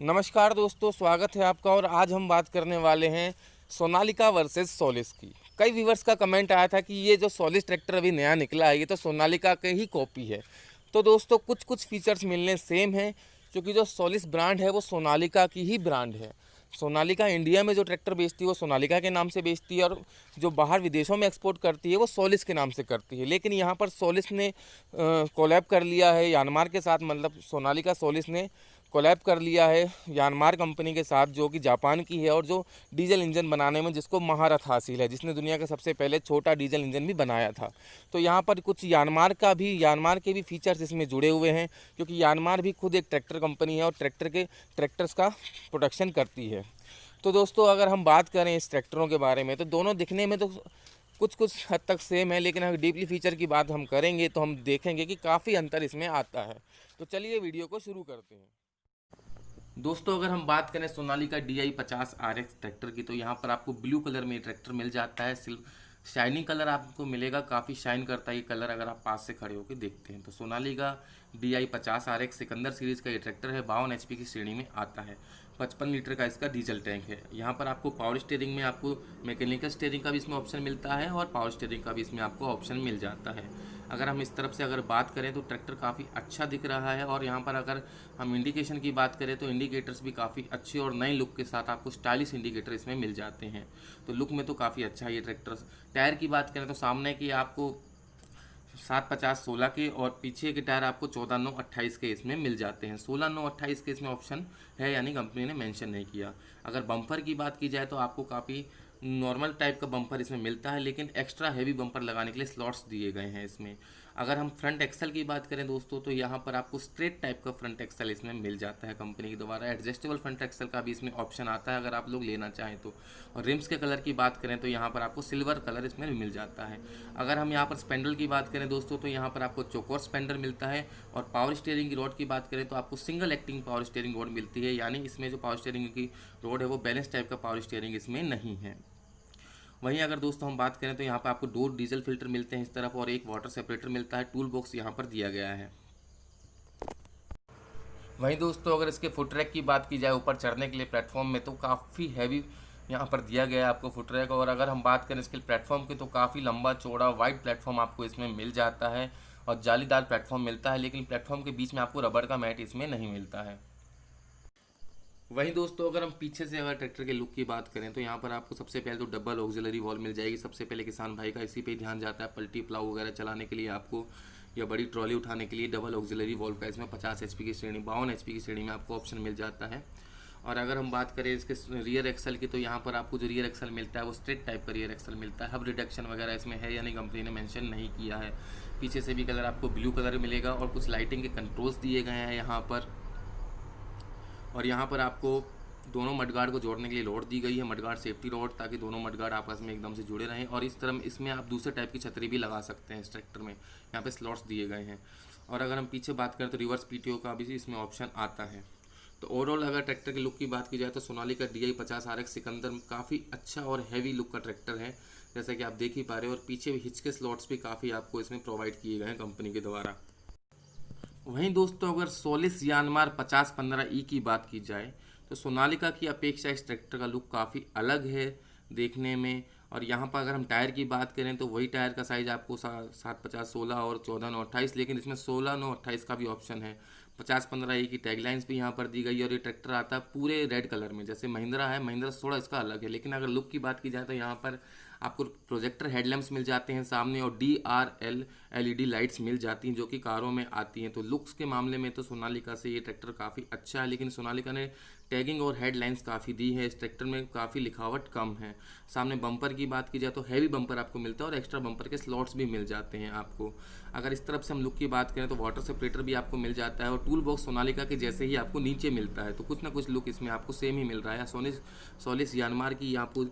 नमस्कार दोस्तों, स्वागत है आपका। और आज हम बात करने वाले हैं सोनालिका वर्सेस सोलिस की। कई व्यूवर्स का कमेंट आया था कि ये जो सोलिस ट्रैक्टर अभी नया निकला है ये तो सोनालिका के ही कॉपी है। तो दोस्तों कुछ कुछ फीचर्स मिलने सेम हैं, क्योंकि जो सोलिस ब्रांड है वो सोनालिका की ही ब्रांड है। सोनालिका इंडिया में जो ट्रैक्टर बेचती है वो सोनालिका के नाम से बेचती है, और जो बाहर विदेशों में एक्सपोर्ट करती है वो सोलिस के नाम से करती है। लेकिन यहाँ पर सोलिस ने कोलैब कर लिया है यानमार के साथ, मतलब सोनालिका सोलिस ने कोलैब कर लिया है यानमार कंपनी के साथ, जो कि जापान की है और जो डीजल इंजन बनाने में जिसको महारत हासिल है, जिसने दुनिया का सबसे पहले छोटा डीजल इंजन भी बनाया था। तो यहाँ पर कुछ यानमार के भी फीचर्स इसमें जुड़े हुए हैं, क्योंकि यानमार भी खुद एक ट्रैक्टर कंपनी है और ट्रैक्टर्स का प्रोडक्शन करती है। तो दोस्तों अगर हम बात करें इस ट्रैक्टरों के बारे में, तो दोनों दिखने में तो कुछ कुछ हद तक सेम है, लेकिन अगर डीपली फीचर की बात हम करेंगे तो हम देखेंगे कि काफ़ी अंतर इसमें आता है। तो चलिए वीडियो को शुरू करते हैं। दोस्तों अगर हम बात करें सोनालिका DI50 RX ट्रैक्टर की, तो यहाँ पर आपको ब्लू कलर में ये ट्रैक्टर मिल जाता है। सिल्क शाइनिंग कलर आपको मिलेगा, काफ़ी शाइन करता है ये कलर अगर आप पास से खड़े होकर देखते हैं तो। Sonalika DI50 RX Sikandar series का ये ट्रैक्टर है, 52 HP की श्रेणी में आता है। 55 लीटर का इसका डीजल टैंक है। यहाँ पर आपको पावर स्टीयरिंग में आपको मैकेनिकल स्टीयरिंग का भी इसमें ऑप्शन मिलता है और पावर स्टीयरिंग का भी इसमें आपको ऑप्शन मिल जाता है। अगर हम इस तरफ से अगर बात करें तो ट्रैक्टर काफ़ी अच्छा दिख रहा है। और यहाँ पर अगर हम इंडिकेशन की बात करें तो इंडिकेटर्स भी काफ़ी अच्छे और नए लुक के साथ आपको स्टाइलिश इंडिकेटर इसमें मिल जाते हैं। तो लुक में तो काफ़ी अच्छा है ये ट्रैक्टर। टायर की बात करें तो सामने की आपको 750/16 के और पीछे के टायर आपको 14/9/28 के इसमें मिल जाते हैं। 16/9/28 के इसमें ऑप्शन है, यानी कंपनी ने मेंशन नहीं किया। अगर बम्पर की बात की जाए तो आपको काफ़ी नॉर्मल टाइप का बम्पर इसमें मिलता है, लेकिन एक्स्ट्रा हैवी बम्पर लगाने के लिए स्लॉट्स दिए गए हैं इसमें। अगर हम फ्रंट एक्सल की बात करें दोस्तों, तो यहाँ पर आपको स्ट्रेट टाइप का फ्रंट एक्सल इसमें मिल जाता है कंपनी के द्वारा। एडजस्टेबल फ्रंट एक्सल का भी इसमें ऑप्शन आता है अगर आप लोग लेना चाहें तो। और रिम्स के कलर की बात करें तो यहाँ पर आपको सिल्वर कलर इसमें मिल जाता है। अगर हम यहाँ पर स्पेंडल की बात करें दोस्तों, तो यहाँ पर आपको चौकोर स्पेंडर मिलता है। और पावर स्टीयरिंग की रॉड की बात करें तो आपको single acting power steering rod मिलती है, यानी इसमें जो पावर स्टीयरिंग की रॉड है वो बैलेंस टाइप का पावर स्टीयरिंग इसमें नहीं है। वहीं अगर दोस्तों हम बात करें तो यहाँ पर आपको 2 डीजल फिल्टर मिलते हैं इस तरफ और एक वाटर सेपरेटर मिलता है। टूल बॉक्स यहाँ पर दिया गया है। वहीं दोस्तों अगर इसके फुट ट्रैक की बात की जाए ऊपर चढ़ने के लिए प्लेटफॉर्म में, तो काफ़ी हैवी यहाँ पर दिया गया है आपको फुट ट्रैक। और अगर हम बात करें इसके प्लेटफॉर्म की, तो काफ़ी लंबा चौड़ा वाइड प्लेटफॉर्म आपको इसमें मिल जाता है और जालीदार प्लेटफॉर्म मिलता है, लेकिन प्लेटफॉर्म के बीच में आपको रबड़ का मैट इसमें नहीं मिलता है। वहीं दोस्तों अगर हम पीछे से अगर ट्रैक्टर के लुक की बात करें, तो यहाँ पर आपको सबसे पहले तो डबल ऑक्सिलरी वॉल मिल जाएगी। सबसे पहले किसान भाई का इसी पे ध्यान जाता है, पल्टी प्लाऊ वगैरह चलाने के लिए आपको या बड़ी ट्रॉली उठाने के लिए डबल ऑक्सिलरी वॉल्व का इसमें 50 HP की श्रेणी 52 HP की श्रेणी में आपको ऑप्शन मिल जाता है। और अगर हम बात करें इसके रियर एक्सल की, तो यहाँ पर आपको जो रियर एक्सल मिलता है वो स्ट्रेट टाइप का रियर एक्सल मिलता है। हब रिडक्शन वगैरह इसमें है, यानी कंपनी ने मेंशन नहीं किया है। पीछे से भी कलर आपको ब्लू कलर मिलेगा और कुछ लाइटिंग के कंट्रोल्स दिए गए हैं यहाँ पर। और यहाँ पर आपको दोनों मडगार्ड को जोड़ने के लिए रोड दी गई है, मडगार्ड सेफ्टी रोड, ताकि दोनों मडगार्ड आपस में एकदम से जुड़े रहें। और इस तरह इसमें आप दूसरे टाइप की छतरी भी लगा सकते हैं इस ट्रैक्टर में, यहाँ पे स्लॉट्स दिए गए हैं। और अगर हम पीछे बात करें तो रिवर्स PTO का भी इसमें ऑप्शन आता है। तो ओवरऑल अगर ट्रैक्टर के लुक की बात की जाए तो सोनालिका DI50 RX सिकंदर काफ़ी अच्छा और हैवी लुक का ट्रैक्टर है, जैसा कि आप देख ही पा रहे हो। और पीछे हिच के स्लॉट्स भी काफ़ी आपको इसमें प्रोवाइड किए गए हैं कंपनी के द्वारा। वहीं दोस्तों अगर सोलिस यानमार 5015E की बात की जाए, तो सोनालिका की अपेक्षा इस ट्रैक्टर का लुक काफ़ी अलग है देखने में। और यहाँ पर अगर हम टायर की बात करें तो वही टायर का साइज़ आपको 750/16 और 14/9/28, लेकिन इसमें 16/9/28 का भी ऑप्शन है। 5015E की टैगलाइंस भी यहाँ पर दी गई है। और ये ट्रैक्टर आता है पूरे रेड कलर में, जैसे महिंद्रा है, महिंद्रा से थोड़ा इसका अलग है। लेकिन अगर लुक की बात की जाए तो यहाँ पर आपको प्रोजेक्टर हेडलैम्प्स मिल जाते हैं सामने, और DRL LED लाइट्स मिल जाती हैं जो कि कारों में आती हैं। तो लुक्स के मामले में तो सोनालिका से ये ट्रैक्टर काफ़ी अच्छा है, लेकिन सोनालिका ने टैगिंग और हेडलाइंस काफ़ी दी है। इस ट्रैक्टर में काफ़ी लिखावट कम है। सामने बम्पर की बात की जाए तो हैवी बम्पर आपको मिलता है और एक्स्ट्रा बम्पर के स्लॉट्स भी मिल जाते हैं आपको। अगर इस तरफ से हम लुक की बात करें तो वाटर सेपरेटर भी आपको मिल जाता है और टूल बॉक्स सोनालिका के जैसे ही आपको नीचे मिलता है। तो कुछ ना कुछ लुक इसमें आपको सेम ही मिल रहा है। सोलिस यानमार की आपको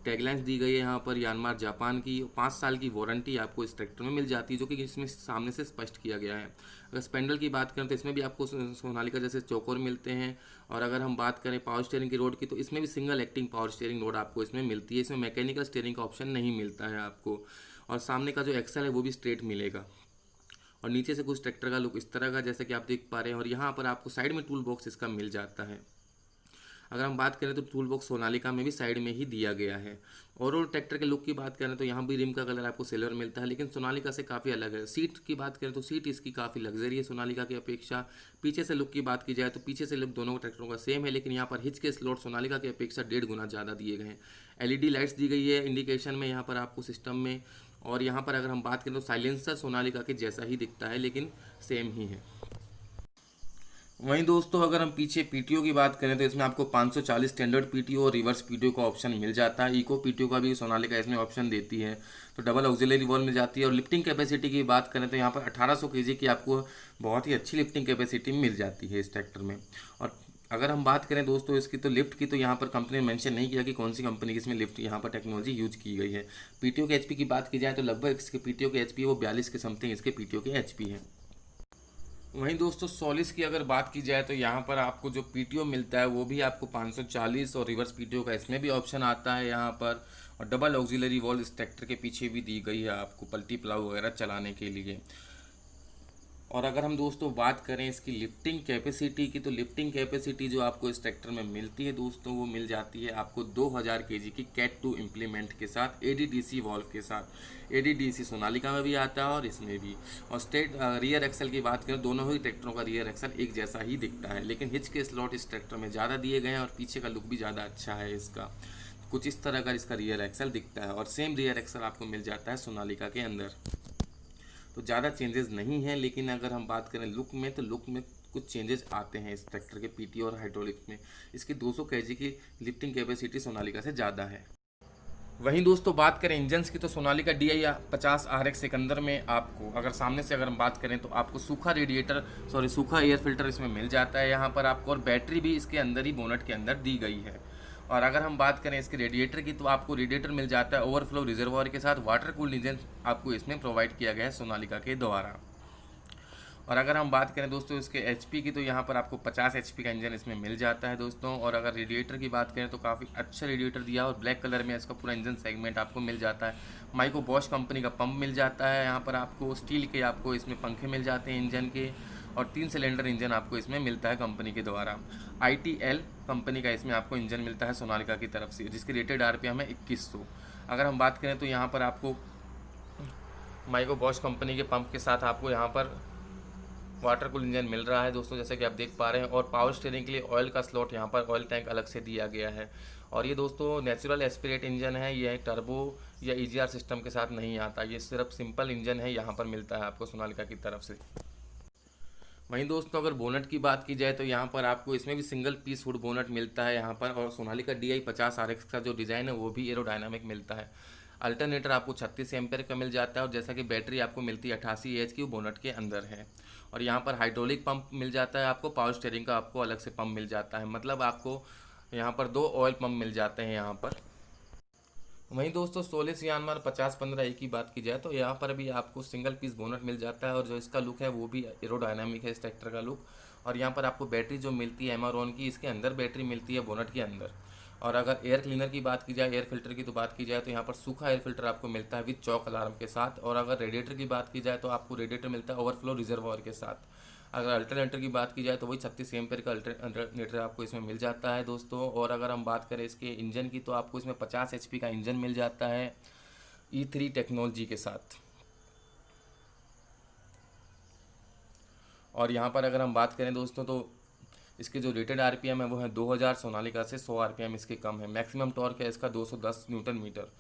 टैगलाइंस दी गई है यहाँ पर, यानमार जापान की 5 साल की वारंटी आपको इस ट्रैक्टर में मिल जाती है, जो कि इसमें सामने से स्पष्ट किया गया है। अगर स्पेंडल की बात करें तो इसमें भी आपको सोनालिका जैसे चौकोर मिलते हैं। और अगर हम बात करें पावर स्टीयरिंग की रोड की, तो इसमें भी single acting power steering road आपको इसमें मिलती है। इसमें मैकेनिकल स्टीयरिंग का ऑप्शन नहीं मिलता है आपको। और सामने का जो एक्सल है वो भी स्ट्रेट मिलेगा। और नीचे से कुछ ट्रैक्टर का लुक इस तरह का, जैसे कि आप देख पा रहे हैं। और यहाँ पर आपको साइड में टूल बॉक्स इसका मिल जाता है। अगर हम बात करें तो टूल बॉक्स सोनालिका में भी साइड में ही दिया गया है। ओवरऑल ट्रैक्टर के लुक की बात करें तो यहाँ भी रिम का कलर आपको सिल्वर मिलता है, लेकिन सोनालिका से काफ़ी अलग है। सीट की बात करें तो सीट इसकी काफ़ी लग्जरी है सोनालिका की अपेक्षा। पीछे से लुक की बात की जाए तो पीछे से लुक दोनों ट्रैक्टरों का सेम है, लेकिन यहाँ पर हिच के स्लॉट सोनालिका की अपेक्षा 1.5 गुना ज़्यादा दिए गए हैं। एलईडी लाइट्स दी गई है इंडिकेशन में यहाँ पर आपको सिस्टम में, और यहाँ पर अगर हम बात करें तो साइलेंसर सोनालिका के जैसा ही दिखता है, लेकिन सेम ही है। वहीं दोस्तों अगर हम पीछे पीटीओ की बात करें तो इसमें आपको 540 स्टैंडर्ड पीटीओ और रिवर्स पीटीओ का ऑप्शन मिल जाता है। इको पीटीओ का भी सोनालिका इसमें ऑप्शन देती है, तो डबल ऑक्सिलरी वॉल्व मिल जाती है। और लिफ्टिंग कैपेसिटी की बात करें तो यहाँ पर 1800 केजी की आपको बहुत ही अच्छी लिफ्टिंग कैपेसिटी मिल जाती है इस ट्रैक्टर में। और अगर हम बात करें दोस्तों इसकी तो लिफ्ट की, तो यहाँ पर कंपनी ने मेंशन नहीं किया कि कौन सी कंपनी की इसमें लिफ्ट यहाँ पर टेक्नोलॉजी यूज की गई है। पीटीओ के एचपी की बात की जाए तो लगभग इसके पीटीओ के एचपी वो 42 के समथिंग इसके पीटीओ के एचपी है। वहीं दोस्तों सोलिस की अगर बात की जाए तो यहाँ पर आपको जो पीटीओ मिलता है वो भी आपको 540 और रिवर्स पीटीओ का इसमें भी ऑप्शन आता है यहाँ पर। और डबल ऑक्सिलरी वॉल्व इस ट्रैक्टर के पीछे भी दी गई है आपको पल्टी प्लाऊ वगैरह चलाने के लिए। और अगर हम दोस्तों बात करें इसकी लिफ्टिंग कैपेसिटी की, तो लिफ्टिंग कैपेसिटी जो आपको इस ट्रैक्टर में मिलती है दोस्तों वो मिल जाती है आपको 2000 केजी की कैट 2 इम्प्लीमेंट के साथ, एडीडीसी वॉल्व के साथ। एडीडीसी सोनालिका में भी आता है और इसमें भी। और स्टेट रियर एक्सल की बात करें दोनों ही ट्रैक्टरों का रियर एक्सल एक जैसा ही दिखता है, लेकिन हिच के स्लॉट इस ट्रैक्टर में ज़्यादा दिए गए हैं और पीछे का लुक भी ज़्यादा अच्छा है इसका। कुछ इस तरह का इसका रियर एक्सल दिखता है और सेम रियर एक्सल आपको मिल जाता है सोनालिका के अंदर। तो ज़्यादा चेंजेस नहीं हैं, लेकिन अगर हम बात करें लुक में तो लुक में कुछ चेंजेस आते हैं इस ट्रैक्टर के पीटी और हाइड्रोलिक में। इसकी 200 केजी की लिफ्टिंग कैपेसिटी सोनालिका से ज़्यादा है। वहीं दोस्तों बात करें इंजन्स की तो सोनालिका DI 50 RX सिकंदर में आपको अगर सामने से अगर हम बात करें तो आपको सूखा एयर फिल्टर इसमें मिल जाता है यहाँ पर आपको, और बैटरी भी इसके अंदर ही बोनट के अंदर दी गई है। और अगर हम बात करें इसके रेडिएटर की तो आपको रेडिएटर मिल जाता है ओवरफ्लो रिजर्वायर के साथ। वाटर कूल्ड इंजन आपको इसमें प्रोवाइड किया गया है सोनालिका के द्वारा। और अगर हम बात करें दोस्तों इसके एचपी की तो यहाँ पर आपको 50 एचपी का इंजन इसमें मिल जाता है दोस्तों। और अगर रेडिएटर की बात करें तो काफ़ी अच्छा रेडिएटर दिया और ब्लैक कलर में इसका पूरा इंजन सेगमेंट आपको मिल जाता है। माइको बॉश कंपनी का पंप मिल जाता है यहाँ पर आपको, स्टील के आपको इसमें पंखे मिल जाते हैं इंजन के, और 3 सिलेंडर इंजन आपको इसमें मिलता है कंपनी के द्वारा। ITL कंपनी का इसमें आपको इंजन मिलता है सोनालिका की तरफ से, जिसकी रेटेड RPM है 2100। अगर हम बात करें तो यहाँ पर आपको माइको बॉश कंपनी के पंप के साथ आपको यहाँ पर वाटर कूल इंजन मिल रहा है दोस्तों, जैसे कि आप देख पा रहे हैं। और पावर स्टीयरिंग के लिए ऑयल का स्लॉट यहाँ पर ऑयल टैंक अलग से दिया गया है। और ये दोस्तों नेचुरल एस्पिरेट इंजन है, ये टर्बो या EGR सिस्टम के साथ नहीं आता, ये सिर्फ सिंपल इंजन है यहाँ पर मिलता है आपको सोनालिका की तरफ से। वहीं दोस्तों अगर बोनट की बात की जाए तो यहाँ पर आपको इसमें भी सिंगल पीस हुड बोनट मिलता है यहाँ पर। और सोनालिका DI 50 RX का जो डिज़ाइन है वो भी एरोडायनामिक मिलता है। अल्टरनेटर आपको 36 एम्पेयर का मिल जाता है, और जैसा कि बैटरी आपको मिलती है 88 AH की, वो बोनट के अंदर है। और यहाँ पर हाइड्रोलिक पंप मिल जाता है आपको, पावर स्टीयरिंग का आपको अलग से पंप मिल जाता है, मतलब आपको यहाँ पर 2 ऑयल पंप मिल जाते हैं यहाँ पर। वहीं दोस्तों सोलिस यानमार 5015 की बात की जाए तो यहाँ पर भी आपको सिंगल पीस बोनट मिल जाता है, और जो इसका लुक है वो भी एरोडायनामिक है इस ट्रैक्टर का लुक। और यहाँ पर आपको बैटरी जो मिलती है एमारॉन की, इसके अंदर बैटरी मिलती है बोनट के अंदर। और अगर एयर क्लीनर की बात की जाए, एयर फिल्टर की तो बात की जाए तो यहाँ पर सूखा एयर फिल्टर आपको मिलता है विद चौक अलार्म के साथ। और अगर रेडिएटर की बात की जाए तो आपको रेडिएटर मिलता है ओवरफ्लो रिजर्वायर के साथ। अगर अल्टरनेटर की बात की जाए तो वही 36 एम्पेयर का अल्टरनेटर आपको इसमें मिल जाता है दोस्तों। और अगर हम बात करें इसके इंजन की तो आपको इसमें 50 HP का इंजन मिल जाता है E3 टेक्नोलॉजी के साथ। और यहाँ पर अगर हम बात करें दोस्तों तो इसके जो रेटेड RPM है वो है 2000, सोनालिका से 100 RPM इसके कम है। मैक्सिमम टॉर्क है इसका 210 न्यूटन मीटर।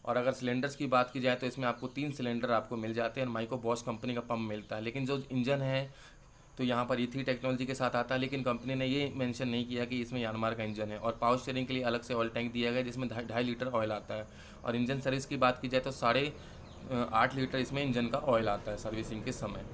और अगर सिलेंडर्स की बात की जाए तो इसमें आपको 3 सिलेंडर आपको मिल जाते हैं, माइको बॉश कंपनी का पंप मिलता है। लेकिन जो इंजन है तो यहाँ पर E3 टेक्नोलॉजी के साथ आता है, लेकिन कंपनी ने ये मेंशन नहीं किया कि इसमें यानमार का इंजन है। और पावर स्टीयरिंग के लिए अलग से ऑयल टैंक दिया गया है जिसमें 2.5 लीटर ऑयल आता है। और इंजन सर्विस की बात की जाए तो 8.5 लीटर इसमें इंजन का ऑयल आता है सर्विसिंग के समय।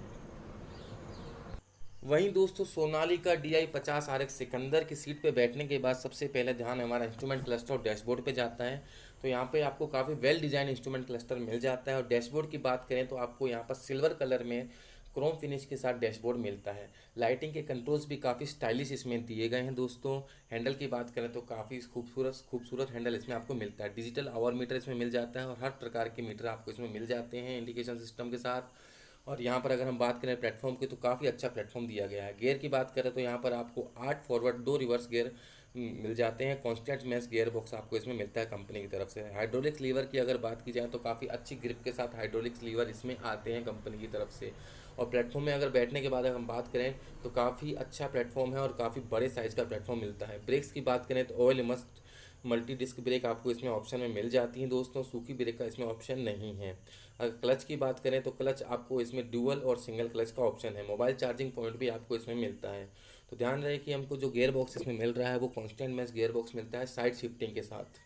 वहीं दोस्तों सोनालिका DI 50 RX सिकंदर की सीट पे बैठने के बाद सबसे पहले ध्यान हमारा इंस्ट्रूमेंट क्लस्टर और डैशबोर्ड पे जाता है। तो यहाँ पे आपको काफ़ी वेल डिजाइन इंस्ट्रूमेंट क्लस्टर मिल जाता है। और डैशबोर्ड की बात करें तो आपको यहाँ पर सिल्वर कलर में क्रोम फिनिश के साथ डैशबोर्ड मिलता है। लाइटिंग के कंट्रोल्स भी काफ़ी स्टाइलिश इसमें दिए गए हैं दोस्तों। हैंडल की बात करें तो काफ़ी खूबसूरत हैंडल इसमें आपको मिलता है। डिजिटल आवर मीटर इसमें मिल जाता है और हर प्रकार के मीटर आपको इसमें मिल जाते हैं इंडिकेशन सिस्टम के साथ। और यहाँ पर अगर हम बात करें प्लेटफॉर्म की तो काफ़ी अच्छा प्लेटफॉर्म दिया गया है। गियर की बात करें तो यहाँ पर आपको 8 फॉरवर्ड 2 रिवर्स गियर मिल जाते हैं। कांस्टेंट मैश गियर बॉक्स आपको इसमें मिलता है कंपनी की तरफ से। हाइड्रोलिक्स लीवर की अगर बात की जाए तो काफ़ी अच्छी ग्रिप के साथ हाइड्रोलिक्स लीवर इसमें आते हैं कंपनी की तरफ से। और प्लेटफॉर्म में अगर बैठने के बाद अगर हम बात करें तो काफ़ी अच्छा प्लेटफॉर्म है और काफ़ी बड़े साइज़ का प्लेटफॉर्म मिलता है। ब्रेक्स की बात करें तो oil must multi disc brake आपको इसमें ऑप्शन में मिल जाती हैं दोस्तों। सूखी ब्रेक का इसमें ऑप्शन नहीं है। अगर क्लच की बात करें तो क्लच आपको इसमें डुअल और सिंगल क्लच का ऑप्शन है। मोबाइल चार्जिंग पॉइंट भी आपको इसमें मिलता है। तो ध्यान रहे कि हमको जो गियर बॉक्स इसमें मिल रहा है वो कांस्टेंट मैश गियर बॉक्स मिलता है साइड शिफ्टिंग के साथ।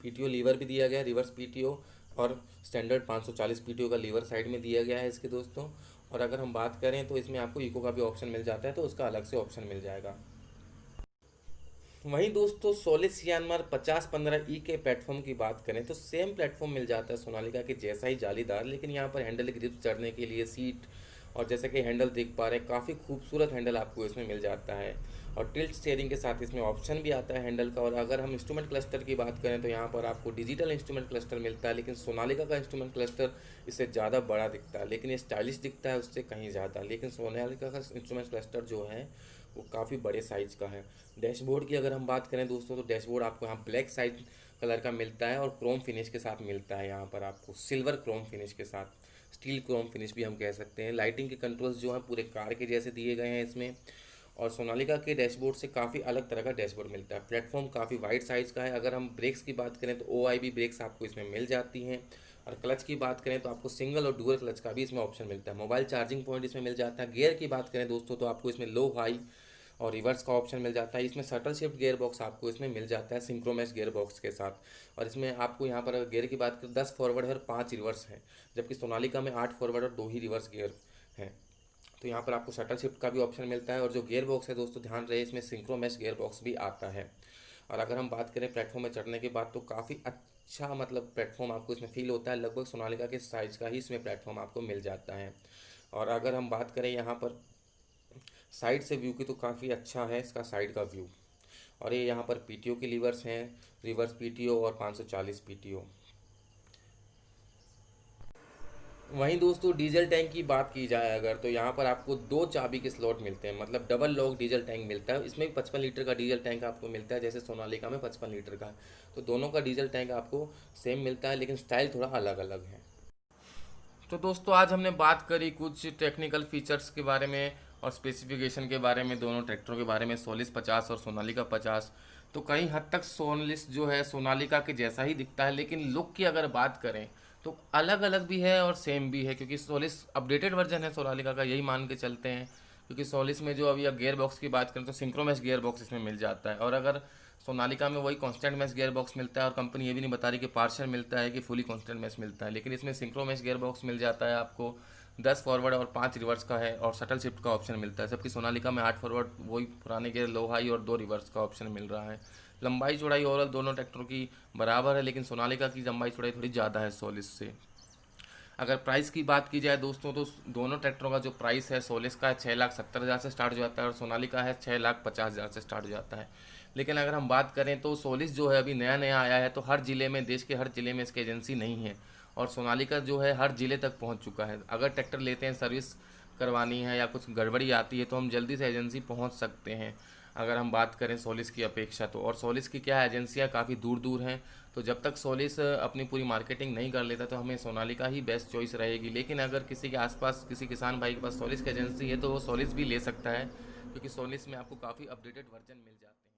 पीटीओ लीवर भी दिया गया है, रिवर्स पीटीओ और स्टैंडर्ड 540 पीटीओ का लीवर साइड में दिया गया है इसके दोस्तों। और अगर हम बात करें तो इसमें आपको इको का भी ऑप्शन मिल जाता है, तो उसका अलग से ऑप्शन मिल जाएगा। वहीं दोस्तों सोलिस सियानमार 5015 के प्लेटफॉर्म की बात करें तो सेम प्लेटफॉर्म मिल जाता है सोनालिका के जैसा ही जालीदार, लेकिन यहाँ पर हैंडल ग्रिप चढ़ने के लिए सीट और जैसे कि हैंडल देख पा रहे हैं काफ़ी खूबसूरत हैंडल आपको इसमें मिल जाता है। और टिल्ट स्टीयरिंग के साथ इसमें ऑप्शन भी आता है हैंडल का। और अगर हम इंस्ट्रूमेंट क्लस्टर की बात करें तो यहाँ पर आपको डिजिटल इंस्ट्रूमेंट क्लस्टर मिलता है, लेकिन सोनालिका का इंस्ट्रूमेंट क्लस्टर इससे ज़्यादा बड़ा दिखता है, लेकिन ये स्टाइलिश दिखता है उससे कहीं ज़्यादा। लेकिन सोनालिका का इंस्ट्रूमेंट क्लस्टर जो है वो काफ़ी बड़े साइज़ का है। डैशबोर्ड की अगर हम बात करें दोस्तों तो डैशबोर्ड आपको यहाँ ब्लैक साइड कलर का मिलता है और क्रोम फिनिश के साथ मिलता है। यहाँ पर आपको सिल्वर क्रोम फिनिश के साथ, स्टील क्रोम फिनिश भी हम कह सकते हैं। लाइटिंग के कंट्रोल्स जो हैं पूरे कार के जैसे दिए गए हैं इसमें। और सोनालिका के डैशबोर्ड से काफ़ी अलग तरह का डैशबोर्ड मिलता है। प्लेटफॉर्म काफ़ी वाइड साइज़ का है। अगर हम ब्रेक्स की बात करें तो OIB ब्रेक्स आपको इसमें मिल जाती हैं। और क्लच की बात करें तो आपको सिंगल और डुअल क्लच का भी इसमें ऑप्शन मिलता है। मोबाइल चार्जिंग पॉइंट इसमें मिल जाता है। गियर की बात करें दोस्तों तो आपको इसमें लो हाई और रिवर्स का ऑप्शन मिल जाता है। इसमें शटल शिफ्ट गियर बॉक्स आपको इसमें मिल जाता है सिंक्रोमैश गियर बॉक्स के साथ। और इसमें आपको यहाँ पर गियर की बात करें 10 फॉरवर्ड है और 5 रिवर्स है, जबकि सोनालिका में 8 फॉरवर्ड और 2 ही रिवर्स गियर हैं। तो यहाँ पर आपको शटल शिफ्ट का भी ऑप्शन मिलता है। और जो गियर बॉक्स है दोस्तों ध्यान रहे इसमें सिंक्रोमैश गियर बॉक्स भी आता है। और अगर हम बात करें प्लेटफॉर्म में चढ़ने के बाद तो काफ़ी अच्छा मतलब प्लेटफॉर्म आपको इसमें फील होता है। लगभग सोनालिका के साइज़ का ही इसमें प्लेटफॉर्म आपको मिल जाता है। और अगर हम बात करें यहाँ पर साइड से व्यू की तो काफ़ी अच्छा है इसका साइड का व्यू। और ये यहाँ पर पीटीओ के लीवर्स हैं, रिवर्स पीटीओ और 540 पीटीओ। वहीं दोस्तों डीजल टैंक की बात की जाए अगर तो यहाँ पर आपको 2 चाबी के स्लॉट मिलते हैं, मतलब डबल लॉक डीजल टैंक मिलता है। इसमें भी 55 लीटर का डीजल टैंक आपको मिलता है जैसे सोनालिका में 55 लीटर का। तो दोनों का डीजल टैंक आपको सेम मिलता है, लेकिन स्टाइल थोड़ा अलग अलग है। तो दोस्तों आज हमने बात करी कुछ टेक्निकल फीचर्स के बारे में और स्पेसिफिकेशन के बारे में दोनों ट्रैक्टरों के बारे में, सोलिस 50 और सोनालिका 50। तो कहीं हद तक सोलिस जो है सोनालिका के जैसा ही दिखता है, लेकिन लुक की अगर बात करें तो अलग अलग भी है और सेम भी है, क्योंकि सोलिस अपडेटेड वर्जन है सोनालिका का, यही मान के चलते हैं। क्योंकि सोलिस में जो अभी गियर बॉक्स की बात करें तो सिंक्रोमैश गियर बॉक्स इसमें मिल जाता है। और अगर सोनालिका में वही कांस्टेंट मैश गियर बॉक्स मिलता है और कंपनी ये भी नहीं बता रही कि पार्शियल मिलता है कि फुली कांस्टेंट मैश मिलता है, लेकिन इसमें सिंक्रोमैश गियर बॉक्स मिल जाता है आपको। 10 फॉरवर्ड और 5 रिवर्स का है और शटल शिफ्ट का ऑप्शन मिलता है, जबकि सोनालिका में 8 फॉरवर्ड वही पुराने गियर लो हाई और 2 रिवर्स का ऑप्शन मिल रहा है। लंबाई चौड़ाई ओवरऑल दोनों ट्रैक्टरों की बराबर है, लेकिन सोनालिका की लंबाई चौड़ाई थोड़ी ज़्यादा है सोलिस से। अगर प्राइस की बात की जाए दोस्तों तो दोनों ट्रैक्टरों का जो प्राइस है सोलिस का 6,70,000 से स्टार्ट हो जाता है और सोनालिका है 6,50,000 से स्टार्ट हो जाता है। लेकिन अगर हम बात करें तो सोलिस जो है अभी नया नया आया है, तो हर ज़िले में, देश के हर ज़िले में इसकी एजेंसी नहीं है। और सोनालिका जो है हर ज़िले तक पहुंच चुका है। अगर ट्रैक्टर लेते हैं, सर्विस करवानी है या कुछ गड़बड़ी आती है तो हम जल्दी से एजेंसी पहुंच सकते हैं अगर हम बात करें सोलिस की अपेक्षा तो। और सोलिस की क्या है, एजेंसियाँ काफ़ी दूर दूर हैं, तो जब तक सोलिस अपनी पूरी मार्केटिंग नहीं कर लेता तो हमें सोनालिका ही बेस्ट चॉइस रहेगी। लेकिन अगर किसी के आसपास किसी किसान भाई के पास सोलिस की एजेंसी है तो वो सोलिस भी ले सकता है, क्योंकि सोलिस में आपको काफ़ी अपडेटेड वर्जन मिल जाते हैं।